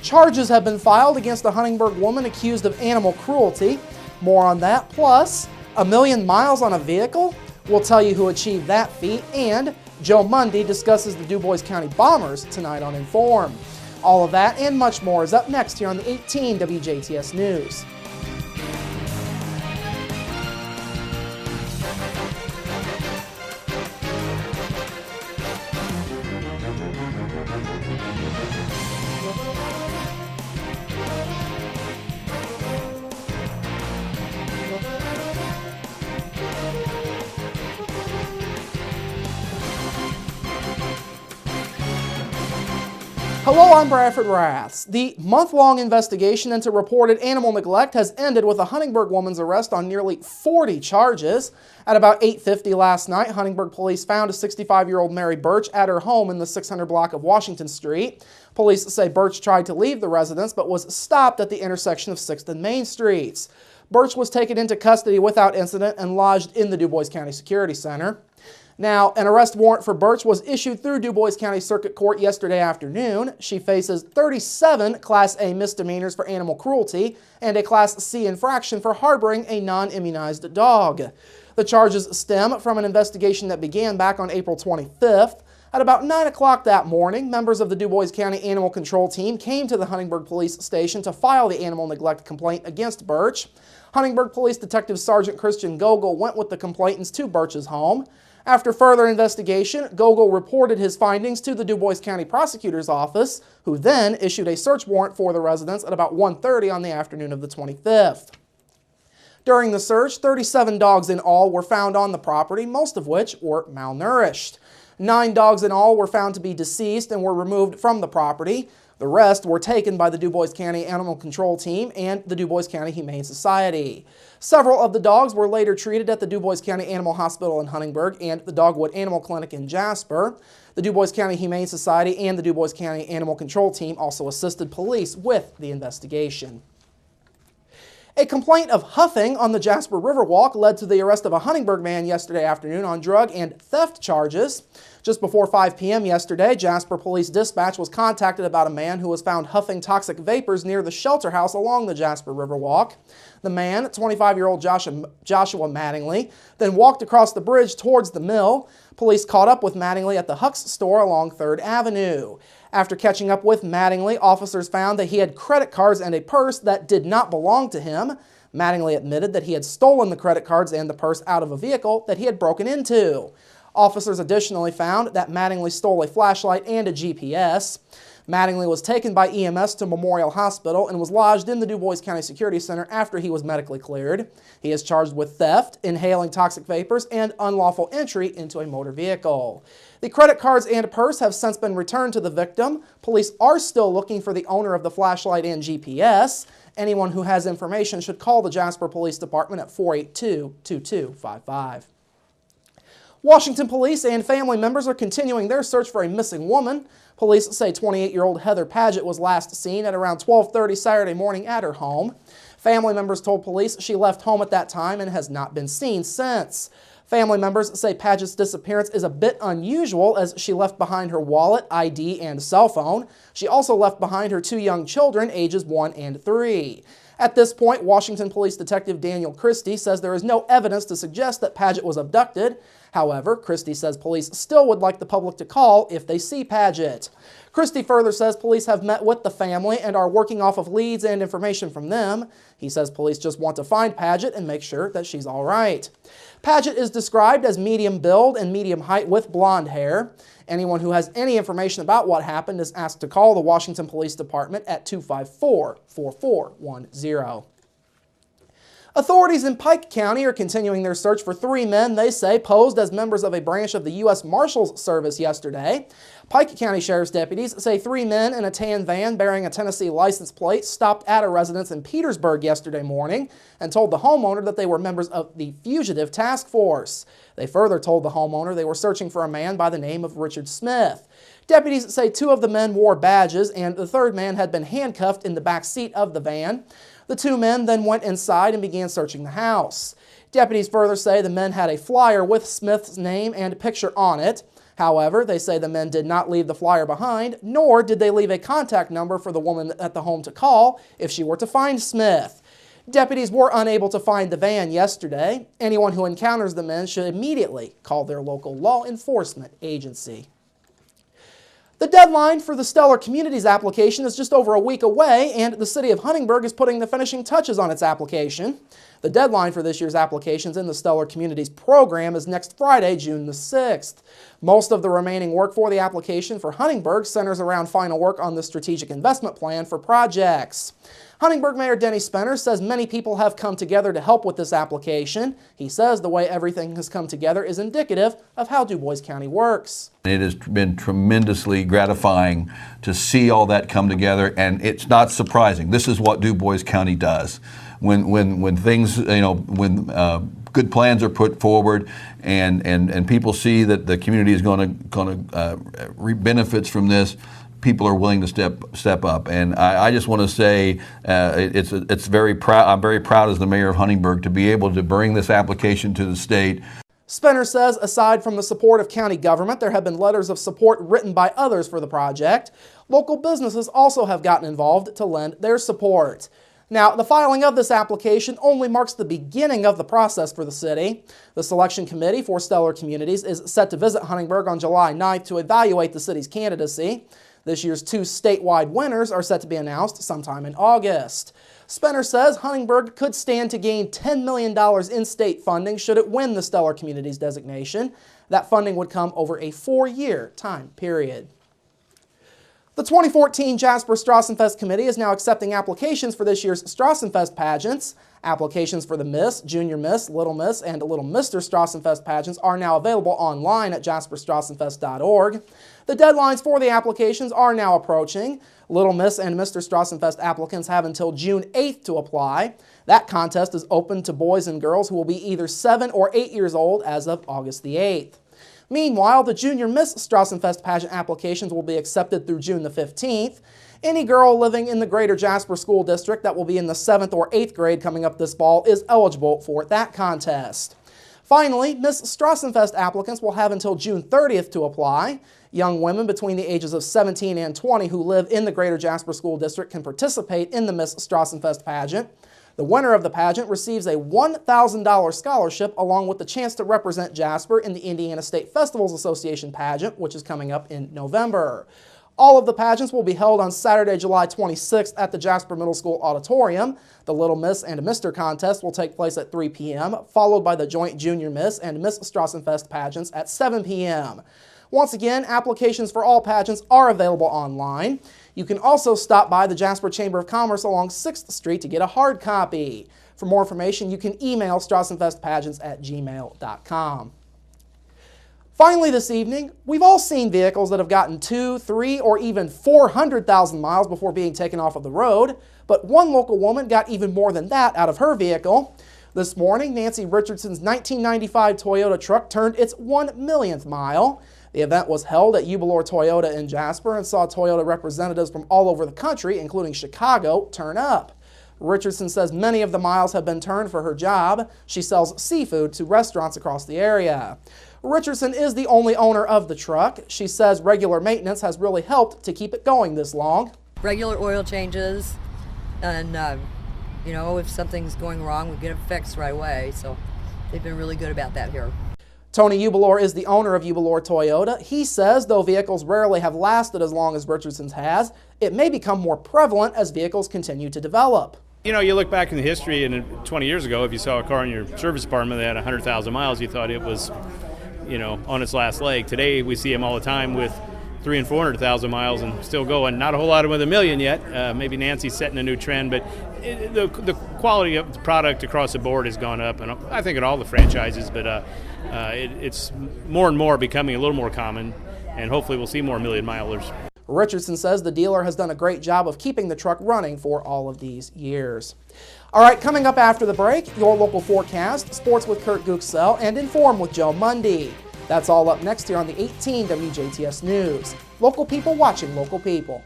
Charges have been filed against a Huntingburg woman accused of animal cruelty. More on that, plus 1,000,000 miles on a vehicle? We'll tell you who achieved that feat, and Joe Mundy discusses the DuBois County Bombers tonight on Inform. All of that and much more is up next here on the 18 WJTS News. Hello, I'm Bradford Raths. The month-long investigation into reported animal neglect has ended with a Huntingburg woman's arrest on nearly 40 charges. At about 8:50 last night, Huntingburg police found a 65-year-old Mary Birch at her home in the 600 block of Washington Street. Police say Birch tried to leave the residence but was stopped at the intersection of 6th and Main Streets. Birch was taken into custody without incident and lodged in the DuBois County Security Center. Now, an arrest warrant for Birch was issued through DuBois County Circuit Court yesterday afternoon. She faces 37 Class A misdemeanors for animal cruelty and a Class C infraction for harboring a non-immunized dog. The charges stem from an investigation that began back on April 25th. At about 9 o'clock that morning, members of the DuBois County Animal Control Team came to the Huntingburg Police Station to file the animal neglect complaint against Birch. Huntingburg Police Detective Sergeant Christian Gogol went with the complainants to Birch's home. After further investigation, Gogol reported his findings to the DuBois County Prosecutor's Office, who then issued a search warrant for the residence at about 1:30 on the afternoon of the 25th. During the search, 37 dogs in all were found on the property, most of which were malnourished. 9 dogs in all were found to be deceased and were removed from the property. The rest were taken by the DuBois County Animal Control Team and the DuBois County Humane Society. Several of the dogs were later treated at the DuBois County Animal Hospital in Huntingburg and the Dogwood Animal Clinic in Jasper. The DuBois County Humane Society and the DuBois County Animal Control Team also assisted police with the investigation. A complaint of huffing on the Jasper Riverwalk led to the arrest of a Huntingburg man yesterday afternoon on drug and theft charges. Just before 5 p.m. yesterday, Jasper Police Dispatch was contacted about a man who was found huffing toxic vapors near the shelter house along the Jasper Riverwalk. The man, 25-year-old Joshua Mattingly, then walked across the bridge towards the mill. Police caught up with Mattingly at the Huck's store along 3rd Avenue. After catching up with Mattingly, officers found that he had credit cards and a purse that did not belong to him. Mattingly admitted that he had stolen the credit cards and the purse out of a vehicle that he had broken into. Officers additionally found that Mattingly stole a flashlight and a GPS. Mattingly was taken by EMS to Memorial Hospital and was lodged in the DuBois County Security Center after he was medically cleared. He is charged with theft, inhaling toxic vapors, and unlawful entry into a motor vehicle. The credit cards and purse have since been returned to the victim. Police are still looking for the owner of the flashlight and GPS. Anyone who has information should call the Jasper Police Department at 482-2255. Washington police and family members are continuing their search for a missing woman. Police say 28-year-old Heather Paget was last seen at around 12:30 Saturday morning at her home. Family members told police she left home at that time and has not been seen since. Family members say Paget's disappearance is a bit unusual as she left behind her wallet, ID, and cell phone. She also left behind her 2 young children, ages 1 and 3. At this point, Washington Police Detective Daniel Christie says there is no evidence to suggest that Paget was abducted. However, Christie says police still would like the public to call if they see Paget. Christie further says police have met with the family and are working off of leads and information from them. He says police just want to find Paget and make sure that she's all right. Paget is described as medium build and medium height with blonde hair. Anyone who has any information about what happened is asked to call the Washington Police Department at 254-4410. Authorities in Pike County are continuing their search for 3 men they say posed as members of a branch of the U.S. Marshals Service yesterday. Pike County Sheriff's deputies say 3 men in a tan van bearing a Tennessee license plate stopped at a residence in Petersburg yesterday morning and told the homeowner that they were members of the Fugitive Task Force. They further told the homeowner they were searching for a man by the name of Richard Smith. Deputies say 2 of the men wore badges and the 3rd man had been handcuffed in the back seat of the van. The 2 men then went inside and began searching the house. Deputies further say the men had a flyer with Smith's name and picture on it. However, they say the men did not leave the flyer behind, nor did they leave a contact number for the woman at the home to call if she were to find Smith. Deputies were unable to find the van yesterday. Anyone who encounters the men should immediately call their local law enforcement agency. The deadline for the Stellar Communities application is just over a week away, and the city of Huntingburg is putting the finishing touches on its application. The deadline for this year's applications in the Stellar Communities program is next Friday, June the 6th. Most of the remaining work for the application for Huntingburg centers around final work on the strategic investment plan for projects. Huntingburg Mayor Denny Spenner says many people have come together to help with this application. He says the way everything has come together is indicative of how Du Bois County works. It has been tremendously gratifying to see all that come together, and it's not surprising. This is what Du Bois County does. When things, when good plans are put forward and people see that the community is going to reap benefits from this, people are willing to step up, and I just want to say it's very proud. I'm very proud as the mayor of Huntingburg to be able to bring this application to the state. Spenner says aside from the support of county government, there have been letters of support written by others for the project. Local businesses also have gotten involved to lend their support. Now, the filing of this application only marks the beginning of the process for the city. The selection committee for Stellar Communities is set to visit Huntingburg on July 9th to evaluate the city's candidacy. This year's 2 statewide winners are set to be announced sometime in August. Spenner says Huntingburg could stand to gain $10 million in state funding should it win the Stellar Communities designation. That funding would come over a 4-year time period. The 2014 Jasper Strassenfest Committee is now accepting applications for this year's Strassenfest pageants. Applications for the Miss, Junior Miss, Little Miss, and Little Mr. Strassenfest pageants are now available online at jasperstrassenfest.org. The deadlines for the applications are now approaching. Little Miss and Mr. Strassenfest applicants have until June 8th to apply. That contest is open to boys and girls who will be either 7 or 8 years old as of August the 8th. Meanwhile, the Junior Miss Strassenfest pageant applications will be accepted through June the 15th. Any girl living in the Greater Jasper School District that will be in the 7th or 8th grade coming up this fall is eligible for that contest. Finally, Miss Strassenfest applicants will have until June 30th to apply. Young women between the ages of 17 and 20 who live in the Greater Jasper School District can participate in the Miss Strassenfest pageant. The winner of the pageant receives a $1,000 scholarship along with the chance to represent Jasper in the Indiana State Festivals Association pageant, which is coming up in November. All of the pageants will be held on Saturday, July 26th at the Jasper Middle School Auditorium. The Little Miss and Mr. contest will take place at 3 p.m., followed by the joint Junior Miss and Miss Strassenfest pageants at 7 p.m. Once again, applications for all pageants are available online. You can also stop by the Jasper Chamber of Commerce along 6th Street to get a hard copy. For more information, you can email strassenfestpageants@gmail.com. Finally this evening, we've all seen vehicles that have gotten 2, 3, or even 400,000 miles before being taken off of the road, but one local woman got even more than that out of her vehicle. This morning, Nancy Richardson's 1995 Toyota truck turned its 1 millionth mile. The event was held at Eubelor Toyota in Jasper and saw Toyota representatives from all over the country, including Chicago, turn up. Richardson says many of the miles have been turned for her job. She sells seafood to restaurants across the area. Richardson is the only owner of the truck. She says regular maintenance has really helped to keep it going this long. Regular oil changes, and if something's going wrong, we get it fixed right away. So they've been really good about that here. Tony Eubelor is the owner of Eubelor Toyota. He says though vehicles rarely have lasted as long as Richardson's has, it may become more prevalent as vehicles continue to develop. You look back in the history, and 20 years ago, if you saw a car in your service department that had 100,000 miles, you thought it was, on its last leg. Today, we see them all the time with 300,000 and 400,000 miles and still going. Not a whole lot of them with 1 million yet. Maybe Nancy's setting a new trend, but the quality of the product across the board has gone up, and I think in all the franchises, but it's more and more becoming a little more common, and hopefully we'll see more million-milers. Richardson says the dealer has done a great job of keeping the truck running for all of these years. All right, coming up after the break, your local forecast, sports with Kurt Guxell, and Inform with Joe Mundy. That's all up next here on the 18 WJTS News. Local people watching local people.